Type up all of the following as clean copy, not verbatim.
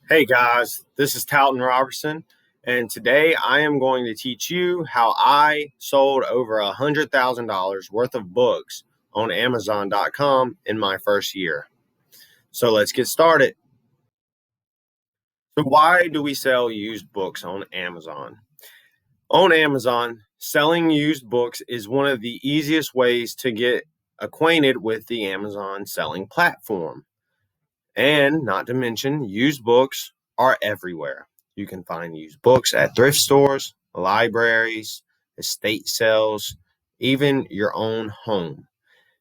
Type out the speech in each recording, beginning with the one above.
Hey guys, this is Talton Robertson, and today I am going to teach you how I sold over $100,000 worth of books on Amazon.com in my first year. So let's get started. So, why do we sell used books on Amazon? On Amazon, selling used books is one of the easiest ways to get acquainted with the Amazon selling platform. And not to mention, used books are everywhere. You can find used books at thrift stores, libraries, estate sales, even your own home.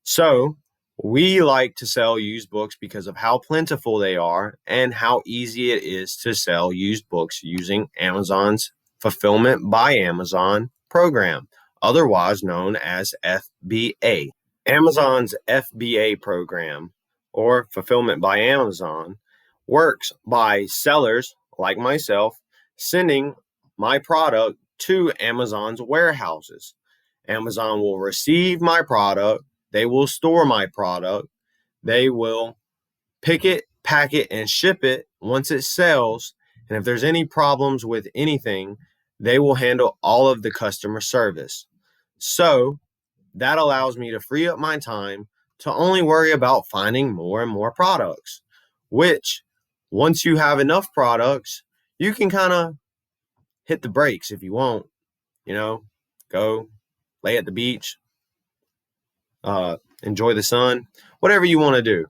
So, we like to sell used books because of how plentiful they are and how easy it is to sell used books using Amazon's Fulfillment by Amazon program, otherwise known as FBA. Amazon's FBA program, or Fulfillment by Amazon, works by sellers like myself sending my product to Amazon's warehouses. Amazon will receive my product, they will store my product, they will pick it, pack it, and ship it once it sells. And if there's any problems with anything, they will handle all of the customer service. So, that allows me to free up my time to only worry about finding more and more products, which once you have enough products, you can kind of hit the brakes if you want, you know, go lay at the beach, enjoy the sun, whatever you want to do.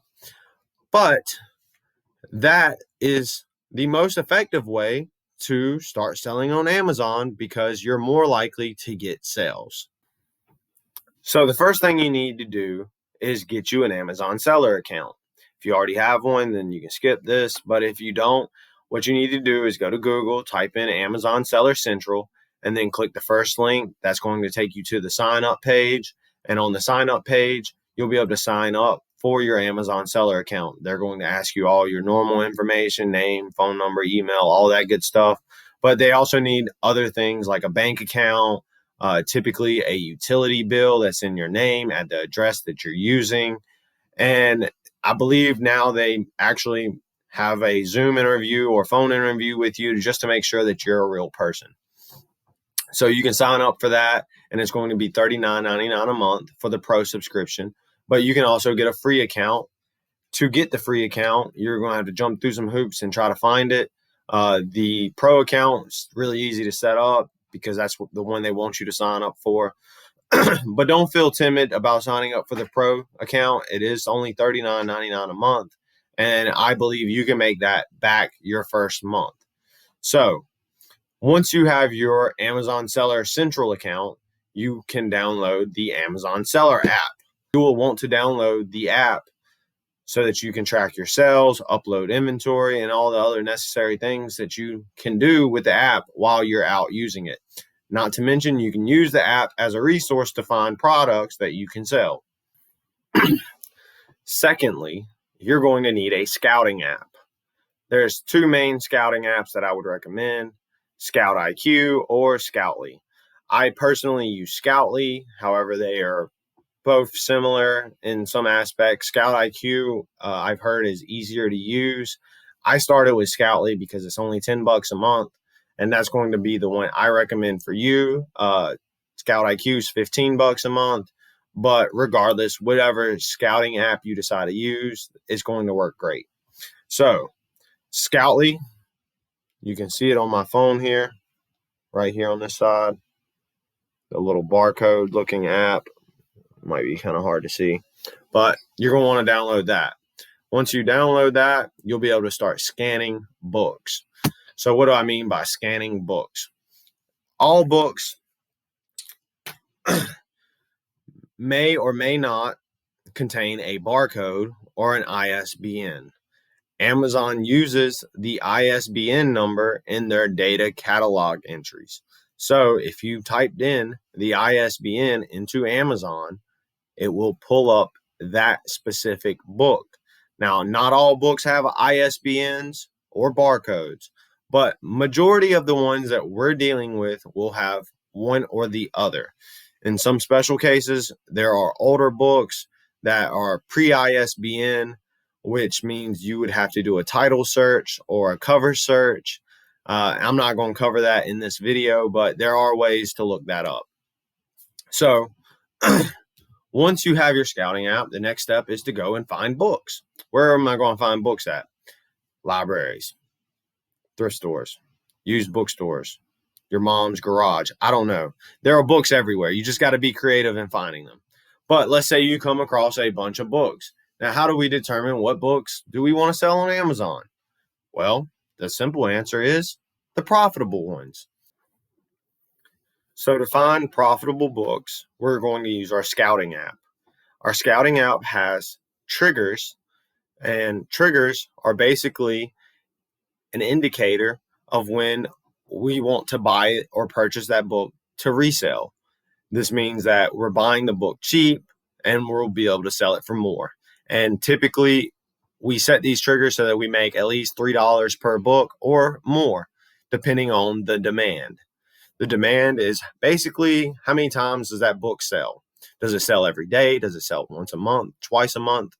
But that is the most effective way to start selling on Amazon because you're more likely to get sales. So the first thing you need to do is get you an Amazon seller account. If you already have one, then you can skip this. But if you don't, what you need to do is go to Google, type in Amazon Seller Central, and then click the first link. That's going to take you to the sign up page. And on the sign up page, you'll be able to sign up for your Amazon seller account. They're going to ask you all your normal information, name, phone number, email, all that good stuff. But they also need other things like a bank account, typically a utility bill that's in your name at the address that you're using. And I believe now they actually have a Zoom interview or phone interview with you just to make sure that you're a real person. So you can sign up for that, and it's going to be $39.99 a month for the pro subscription. But you can also get a free account. To get the free account, you're going to have to jump through some hoops and try to find it. The pro account is really easy to set up because that's the one they want you to sign up for. But don't feel timid about signing up for the pro account. It is only $39.99 a month, and I believe you can make that back your first month. So once you have your Amazon Seller Central account, you can download the Amazon Seller app. You will want to download the app so that you can track your sales, upload inventory, and all the other necessary things that you can do with the app while you're out using it. Not to mention, you can use the app as a resource to find products that you can sell. Secondly, you're going to need a scouting app. There's two main scouting apps that I would recommend, Scout IQ or Scoutly. I personally use Scoutly, however, they are both similar in some aspects. Scout IQ, I've heard, is easier to use. I started with Scoutly because it's only $10 a month, and that's going to be the one I recommend for you. Scout IQ is $15 a month, but regardless, whatever scouting app you decide to use is going to work great. So, Scoutly, you can see it on my phone here, right here on this side. The little barcode looking app might be kind of hard to see, but you're going to want to download that. Once you download that, you'll be able to start scanning books. So what do I mean by scanning books? All books may or may not contain a barcode or an ISBN. Amazon uses the ISBN number in their data catalog entries. So if you typed in the ISBN into Amazon, it will pull up that specific book. Now, not all books have ISBNs or barcodes, but majority of the ones that we're dealing with will have one or the other. In some special cases, there are older books that are pre-ISBN which means you would have to do a title search or a cover search. I'm not going to cover that in this video, but there are ways to look that up. So once you have your scouting app, the next step is to go and find books. Where am I going to find books at? Libraries, thrift stores, used bookstores, your mom's garage. I don't know. There are books everywhere. You just got to be creative in finding them. But let's say you come across a bunch of books. Now, how do we determine what books do we want to sell on Amazon? Well, the simple answer is the profitable ones. So to find profitable books, we're going to use our scouting app. Our scouting app has triggers, and triggers are basically an indicator of when we want to buy or purchase that book to resell. This means that we're buying the book cheap and we'll be able to sell it for more. And typically we set these triggers so that we make at least $3 per book or more, depending on the demand. The demand is basically how many times does that book sell? Does it sell every day? Does it sell once a month, twice a month,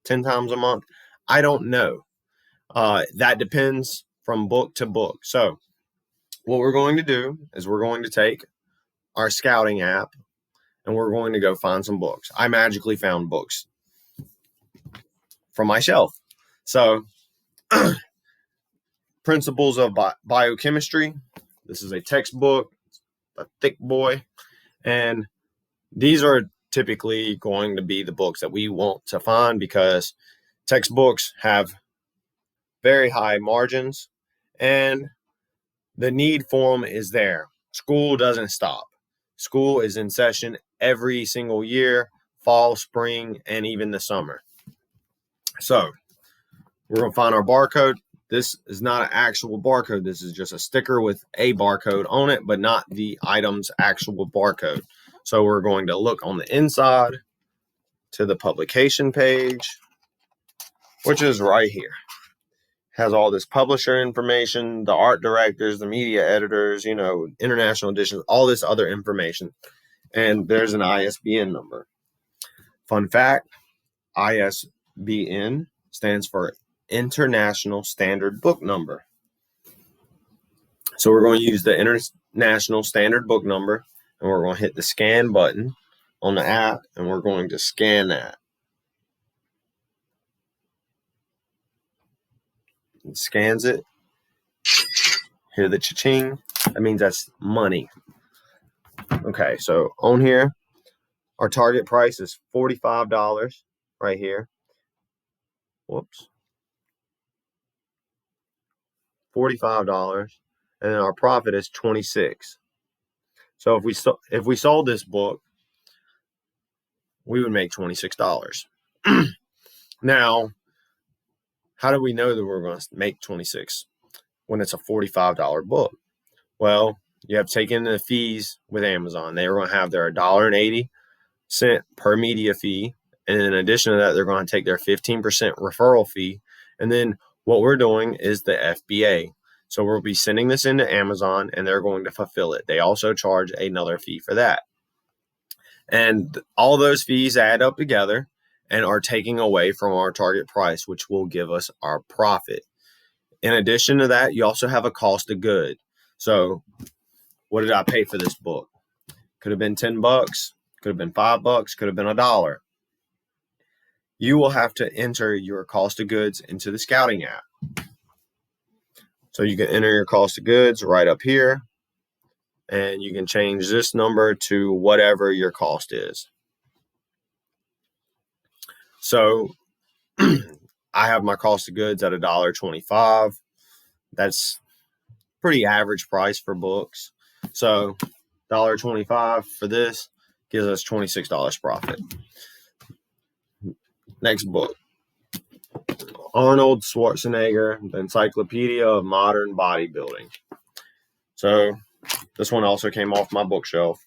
10 times a month? I don't know. That depends from book to book. So what we're going to do is we're going to take our scouting app and we're going to go find some books. I magically found books from my shelf. So Principles of Biochemistry. This is a textbook, a thick boy. And these are typically going to be the books that we want to find because textbooks have very high margins and the need for them is there. School doesn't stop. School is in session every single year, fall, spring, and even the summer. So we're going to find our barcode. This is not an actual barcode. This is just a sticker with a barcode on it, but not the item's actual barcode. So we're going to look on the inside to the publication page, which is right here. Has all this publisher information, the art directors, the media editors, international editions, all this other information. And there's an ISBN number. Fun fact, ISBN stands for International Standard Book Number. So we're going to use the International Standard Book Number, and we're going to hit the scan button on the app, and we're going to scan that. It scans it. Hear the cha-ching. That means that's money. Okay, so on here, our target price is $45 right here. Whoops. $45, and then our profit is $26. So if we sold this book, we would make $26. Now, how do we know that we're going to make $26 when it's a $45 book? Well, you have taken the fees with Amazon. They are going to have their $1.80 per media fee. And in addition to that, they're going to take their 15% referral fee. And then what we're doing is the FBA. So we'll be sending this into Amazon and they're going to fulfill it. They also charge another fee for that. And all those fees add up together and are taking away from our target price, which will give us our profit. In addition to that, you also have a cost of good. So what did I pay for this book? Could have been $10, could have been $5, could have been $1. You will have to enter your cost of goods into the scouting app. So you can enter your cost of goods right up here, and you can change this number to whatever your cost is. So I have my cost of goods at $1.25. That's pretty average price for books. So $1.25 for this gives us $26 profit. Next book, Arnold Schwarzenegger, The Encyclopedia of Modern Bodybuilding. So this one also came off my bookshelf.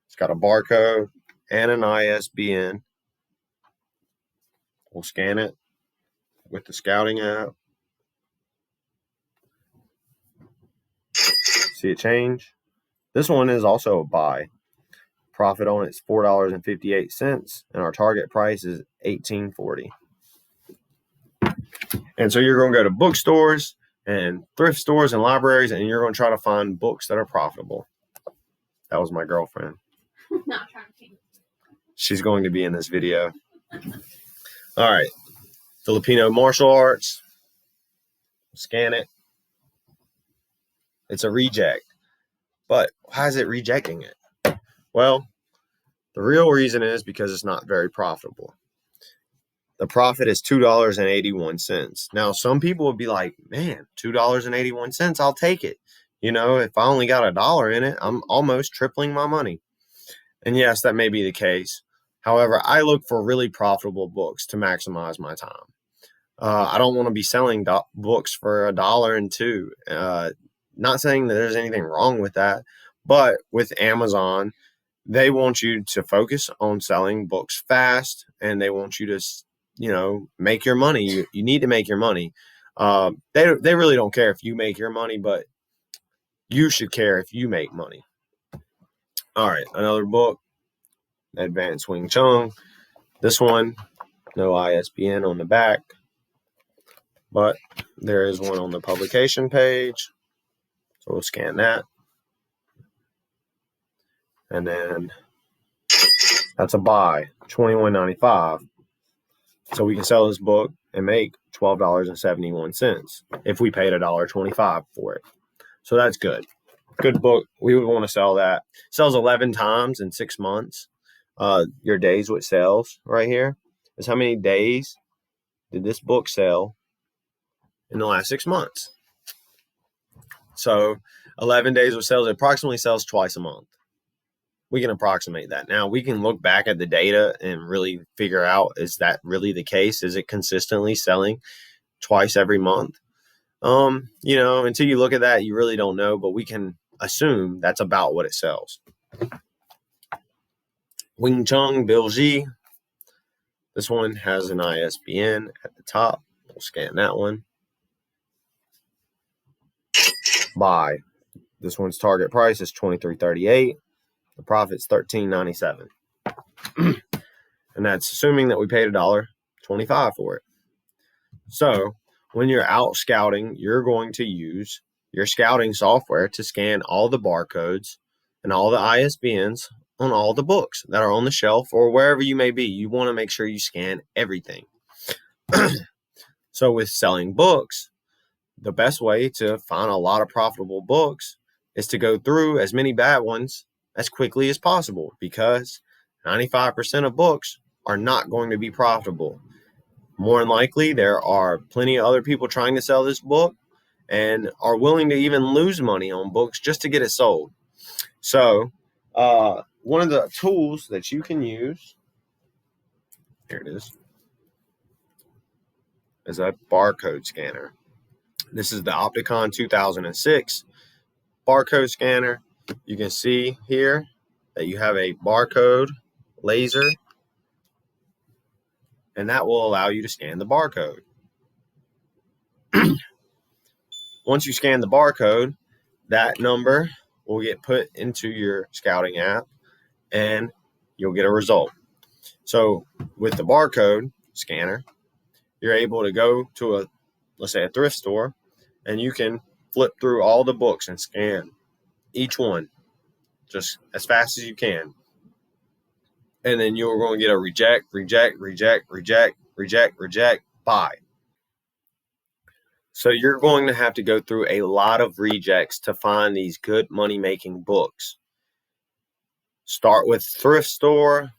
It's got a barcode and an ISBN. We'll scan it with the scouting app. See it change? This one is also a buy. Profit on it's $4.58, and our target price is $18.40. And so you're going to go to bookstores and thrift stores and libraries, and you're going to try to find books that are profitable. That was my girlfriend. Not trying to. She's going to be in this video. All right. Filipino martial arts. Scan it. It's a reject. But why is it rejecting it? Well, the real reason is because it's not very profitable. The profit is $2.81. Now, some people would be like, man, $2.81, I'll take it. You know, if I only got $1 in it, I'm almost tripling my money. And yes, that may be the case. However, I look for really profitable books to maximize my time. I don't want to be selling books for $1 and $2. Not saying that there's anything wrong with that, but with Amazon, they want you to focus on selling books fast, and they want you to, you know, make your money. You need to make your money. They really don't care if you make your money, but you should care if you make money. All right, another book, Advanced Wing Chun. This one, no ISBN on the back, but there is one on the publication page. So we'll scan that. And then that's a buy, $21.95. So we can sell this book and make $12.71 if we paid $1.25 for it. So that's good. Good book. We would want to sell that. Sells 11 times in 6 months. Your days with sales right here is how many days did this book sell in the last 6 months. So 11 days with sales, it approximately sells twice a month. We can approximate that. Now, we can look back at the data and really figure out, is that really the case? Is it consistently selling twice every month? You know, until you look at that, you really don't know, but we can assume that's about what it sells. Wing Chun Bilji. This one has an ISBN at the top. We'll scan that one. Buy. This one's target price is $23.38. The profit's $13.97. And that's assuming that we paid $1.25 for it. So when you're out scouting, you're going to use your scouting software to scan all the barcodes and all the ISBNs on all the books that are on the shelf or wherever you may be. You want to make sure you scan everything. So with selling books, the best way to find a lot of profitable books is to go through as many bad ones as quickly as possible, because 95% of books are not going to be profitable. More than likely, there are plenty of other people trying to sell this book and are willing to even lose money on books just to get it sold. So one of the tools that you can use, here it is a barcode scanner. This is the Opticon 2006 barcode scanner. You can see here that you have a barcode laser, and that will allow you to scan the barcode. Once you scan the barcode, that number will get put into your scouting app, and you'll get a result. So with the barcode scanner, you're able to go to let's say a thrift store, and you can flip through all the books and scan each one just as fast as you can. And then you're going to get a reject, buy. So you're going to have to go through a lot of rejects to find these good money-making books. Start with thrift store.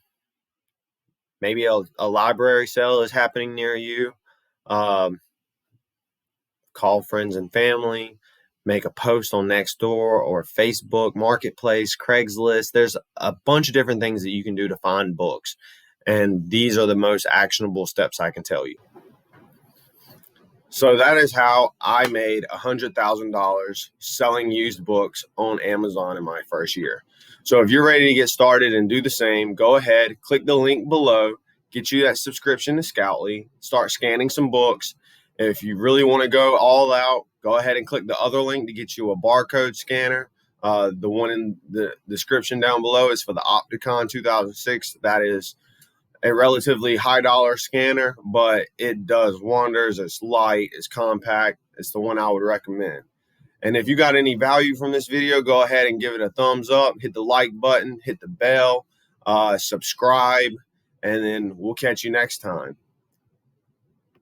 Maybe a library sale is happening near you. Call friends and family. Make a post on Nextdoor or Facebook, Marketplace, Craigslist. There's a bunch of different things that you can do to find books. And these are the most actionable steps I can tell you. So that is how I made $100,000 selling used books on Amazon in my first year. So if you're ready to get started and do the same, go ahead, click the link below, get you that subscription to Scoutly, start scanning some books. And if you really want to go all out, go ahead and click the other link to get you a barcode scanner. The one in the description down below is for the Opticon 2006. That is a relatively high dollar scanner, but it does wonders. It's light, it's compact. It's the one I would recommend. And if you got any value from this video, go ahead and give it a thumbs up, hit the like button, hit the bell, subscribe, and then we'll catch you next time.